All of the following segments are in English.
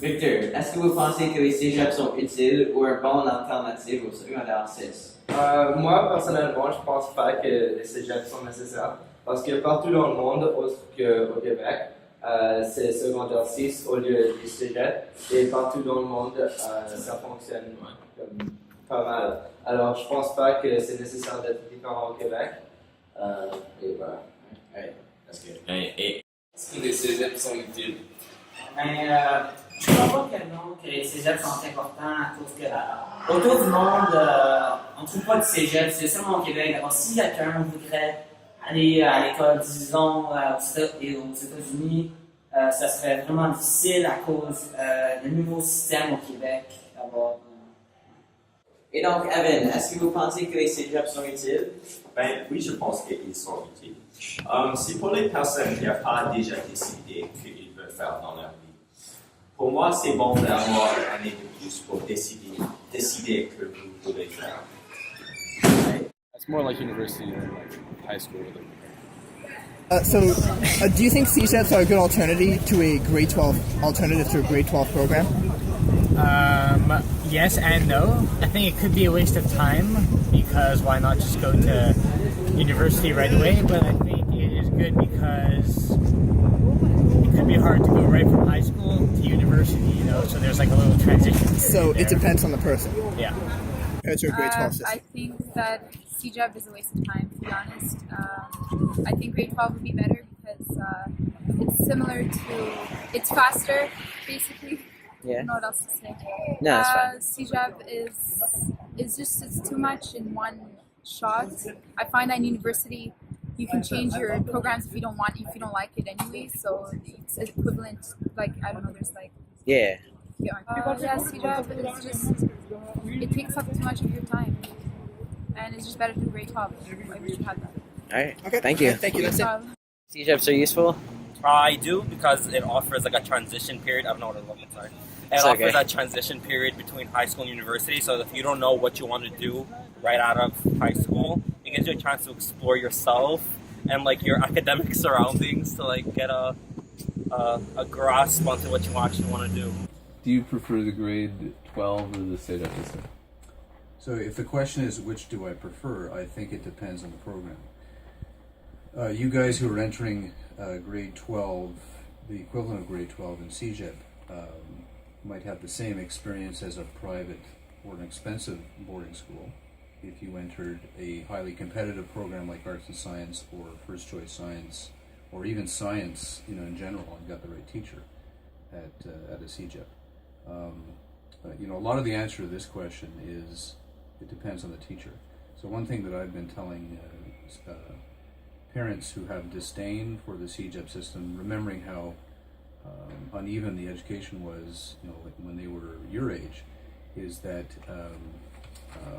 Victor, est-ce que vous pensez que les cégeps sont utiles ou un bon alternative au secondaire 6? Moi, personnellement, je pense pas que les cégeps sont nécessaires parce que partout dans le monde, autre qu'au Québec, c'est secondaire 6 au lieu du cégep et partout dans le monde, ça fonctionne comme pas mal. Alors, je pense pas que c'est nécessaire d'être différent au Québec. Et voilà. Ouais. Est-ce que... Est-ce que les cégeps sont utiles? Je crois pas que non, que les cégeps sont importants à cause que autour du monde, on ne trouve pas de cégep, c'est seulement au Québec. Alors, si quelqu'un voudrait aller à l'école, disons, aux États-Unis, ça serait vraiment difficile à cause du nouveau système au Québec. Et donc, Evan, est-ce que vous pensez que les cégeps sont utiles? Ben oui, je pense qu'ils sont utiles. C'est pour les personnes qui n'ont pas déjà décidé qu'ils veulent faire dans leur vie. Pour moi, c'est bon d'avoir une année de plus pour décider que vous voulez faire. It's more like university than like high school. Do you think CSEPs are a good alternative to a grade 12 program? Yes and no. I think it could be a waste of time because why not just go to university right away? But I think it is good because it could be hard to go right from high school to university, you know, so there's like a little transition period. So it there. depends on the person. Yeah. Compared to a grade 12 system. I think that CJEB is a waste of time, to be honest. I think grade 12 would be better because it's similar to, it's faster, basically. Yeah. I don't know what else to say. No, that's fine. CJEB it's too much in one shot. I find that in university, you can change your programs if you don't like it anyway, so it's equivalent, like, I don't know, there's like... Yeah. CJEB is just, it takes up too much of your time. And it's just better to do grade 12. I wish you had that. Alright, Okay. thank you. Thank you, that's it. Cégeps are useful? I do because it offers like a transition period. I don't know what I'm sorry. It It's offers okay. a transition period between high school and university. So if you don't know what you want to do right out of high school, it gives you a chance to explore yourself and like your academic surroundings to like get a grasp onto what you actually want to do. Do you prefer the grade 12 or the CEGEP system? So if the question is which do I prefer, I think it depends on the program. You guys who are entering grade 12, the equivalent of grade 12 in CEGEP, might have the same experience as a private or an expensive boarding school if you entered a highly competitive program like arts and science or first choice science or even science, in general, and got the right teacher at a CEGEP. A lot of the answer to this question is it depends on the teacher. So one thing that I've been telling parents who have disdain for the CEGEP system, remembering how uneven the education was, when they were your age, is that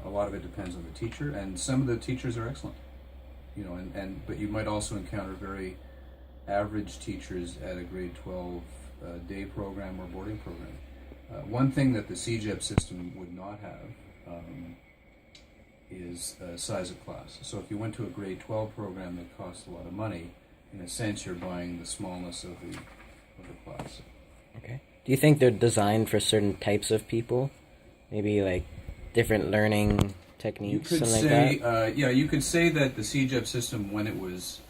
a lot of it depends on the teacher, and some of the teachers are excellent, but you might also encounter very average teachers at a grade 12 day program or boarding program. One thing that the CEGEP system would not have is size of class. So if you went to a grade 12 program that costs a lot of money, in a sense you're buying the smallness of the class. Okay. Do you think they're designed for certain types of people? Maybe like different learning techniques, You could something say, like that? you could say that the CEGEP system, when it was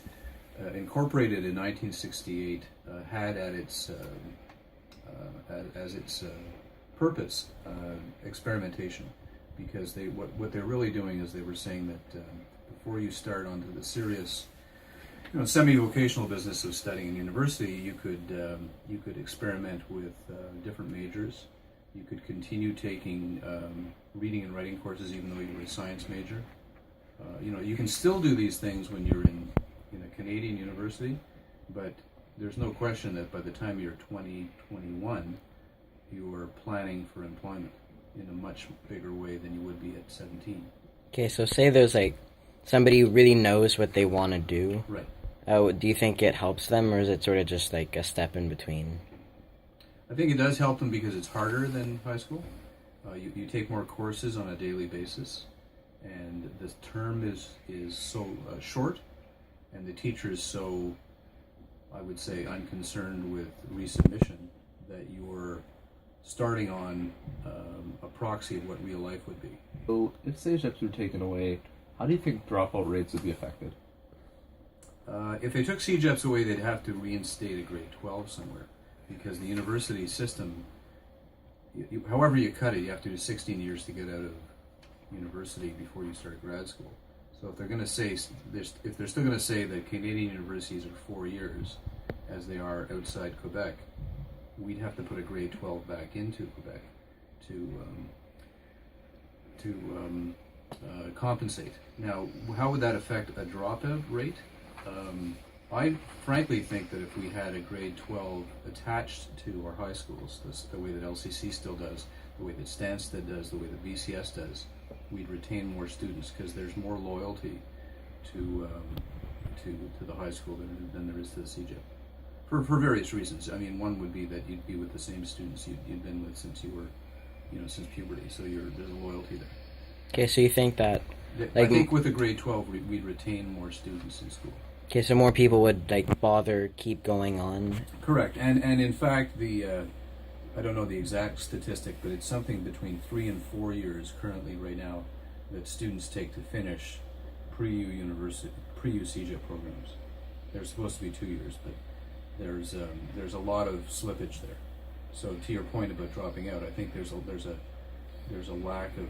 incorporated in 1968, had at its as its purpose experimentation, because what they're really doing is they were saying that before you start onto the serious semi-vocational business of studying in university, you could experiment with different majors. You could continue taking reading and writing courses even though you were a science major. You can still do these things when you're in a Canadian university, but there's no question that by the time you're 20, 21, you are planning for employment in a much bigger way than you would be at 17. Okay, so say there's like somebody who really knows what they want to do. Right. Do you think it helps them, or is it sort of just like a step in between? I think it does help them because it's harder than high school. You take more courses on a daily basis, and the term is so short, and the teacher is so, I would say, unconcerned with resubmission that you're starting on a proxy of what real life would be. So, if CEGEPs were taken away, how do you think dropout rates would be affected? If they took CEGEPs away, they'd have to reinstate a grade 12 somewhere, because the university system, however you cut it, you have to do 16 years to get out of university before you start grad school. So if they're going to say, if they're still going to say that Canadian universities are 4 years, as they are outside Quebec, we'd have to put a grade 12 back into Quebec to compensate. Now, how would that affect a dropout rate? I frankly think that if we had a grade 12 attached to our high schools, the way that LCC still does, the way that Stansted does, the way that BCS does, we'd retain more students because there's more loyalty to the high school than there is to the CEGEP. For various reasons. I mean, one would be that you'd be with the same students you'd been with since you were, since puberty. So there's a loyalty there. Okay, so you think that, I think with a grade 12, we'd retain more students in school. Okay, so more people would bother keep going on. Correct, and in fact, I don't know the exact statistic, but it's something between 3 and 4 years currently right now that students take to finish pre-U CEGEP programs. They're supposed to be 2 years, but there's a lot of slippage there. So to your point about dropping out, I think there's a lack of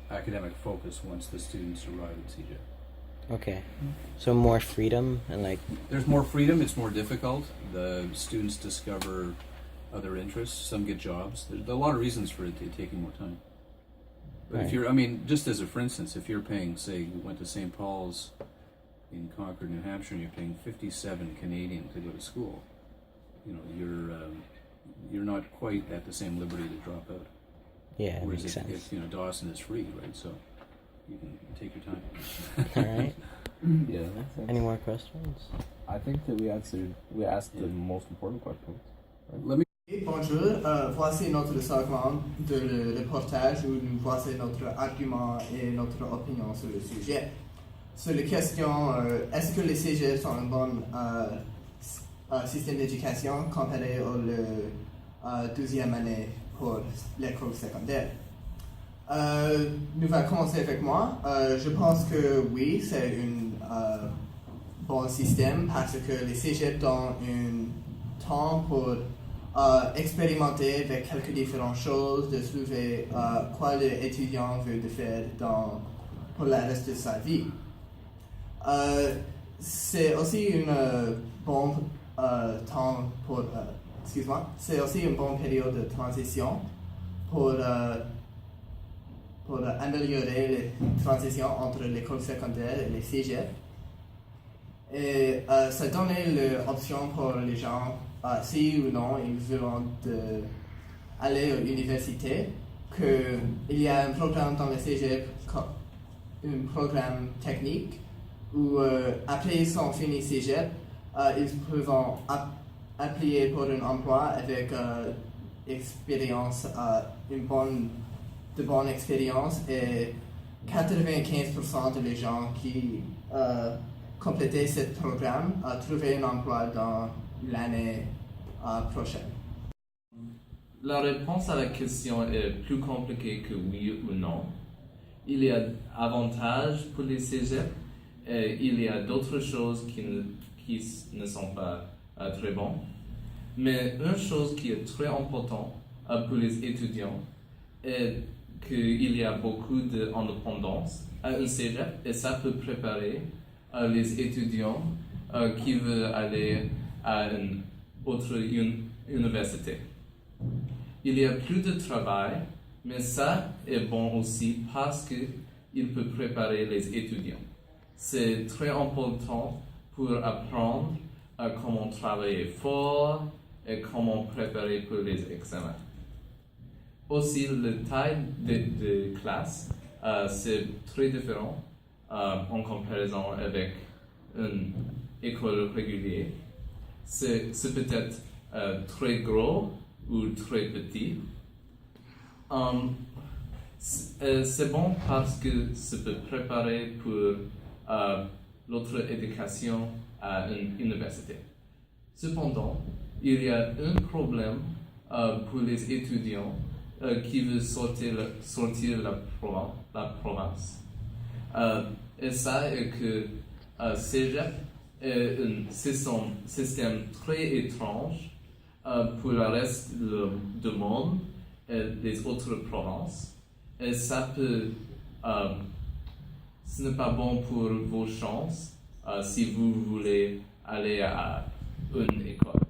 academic focus once the students arrive at CEGEP. Okay, so more freedom and there's more freedom. It's more difficult. The students discover other interests. Some get jobs. There's a lot of reasons for it taking more time. But right. If you're, just as a for instance, if you're paying, say, you went to St. Paul's in Concord, New Hampshire, and you're paying 57 Canadian to go to school, you're not quite at the same liberty to drop out. Yeah, whereas makes sense. if Dawson is free, right? So you can take your time. All right. Yeah. Any more questions? I think that we asked the most important questions. Right? Let me. Bonjour, voici notre segment de reportage où nous voici notre argument et notre opinion sur le sujet. Sur la question, est-ce que les cégeps sont un bon système d'éducation comparé au 12e année pour l'école secondaire? Nous allons commencer avec moi. Je pense que oui, c'est un bon système parce que les cégeps donnent un temps pour expérimenter avec quelques différentes choses, de trouver quoi l'étudiant veut faire pour le reste de sa vie. C'est aussi un bon temps pour, c'est aussi une bonne période de transition pour améliorer les transitions entre l'école secondaire et les cégeps. Et ça donne l'option pour les gens, si ou non ils veulent aller à l'université, qu'il y a un programme dans le cégep, un programme technique, où après ils sont finis cégep, ils peuvent appliquer pour un emploi avec expérience, de bonne expérience, et 95% des gens qui complétaient ce programme trouvaient un emploi dans l'année prochaine. La réponse à la question est plus compliquée que oui ou non. Il y a avantages pour les cégeps et il y a d'autres choses qui ne sont pas très bonnes. Mais une chose qui est très importante pour les étudiants est qu'il y a beaucoup d'indépendance à un cégep et ça peut préparer les étudiants qui veulent aller à une autre université. Il y a plus de travail, mais ça est bon aussi parce qu'il peut préparer les étudiants. C'est très important pour apprendre comment travailler fort et comment préparer pour les examens. Aussi, la taille de classe, c'est très différent en comparaison avec une école régulière. C'est peut-être très gros ou très petit. C'est bon parce que ça peut préparer pour l'autre éducation à une université. Cependant, il y a un problème pour les étudiants qui veulent sortir la province. Et ça est que Cégep est un système très étrange pour le reste du monde et les autres provinces. Et ça peut... ce n'est pas bon pour vos chances si vous voulez aller à une école.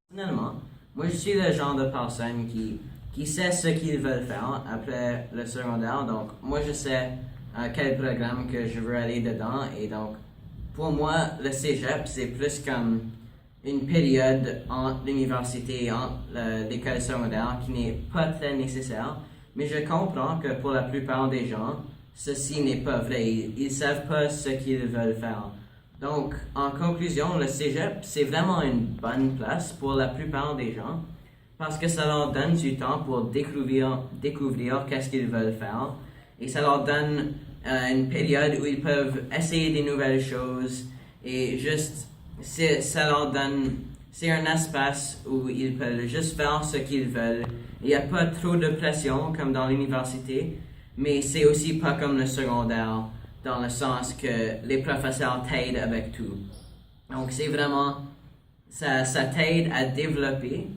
Personnellement, moi je suis le genre de personne qui sait ce qu'ils veulent faire après le secondaire. Donc moi je sais quel programme que je veux aller dedans. Et donc pour moi le cégep c'est plus comme une période entre l'université et entre l'école secondaire qui n'est pas très nécessaire. Mais je comprends que pour la plupart des gens, ceci n'est pas vrai. Ils ne savent pas ce qu'ils veulent faire. Donc, en conclusion, le cégep, c'est vraiment une bonne place pour la plupart des gens parce que ça leur donne du temps pour découvrir qu'est-ce qu'ils veulent faire et ça leur donne une période où ils peuvent essayer des nouvelles choses et juste, ça leur donne, c'est un espace où ils peuvent juste faire ce qu'ils veulent. Il n'y a pas trop de pression comme dans l'université, mais c'est aussi pas comme le secondaire, dans le sens que les professeurs t'aident avec tout. Donc c'est vraiment, ça t'aide à développer,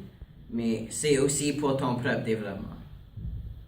mais c'est aussi pour ton propre développement.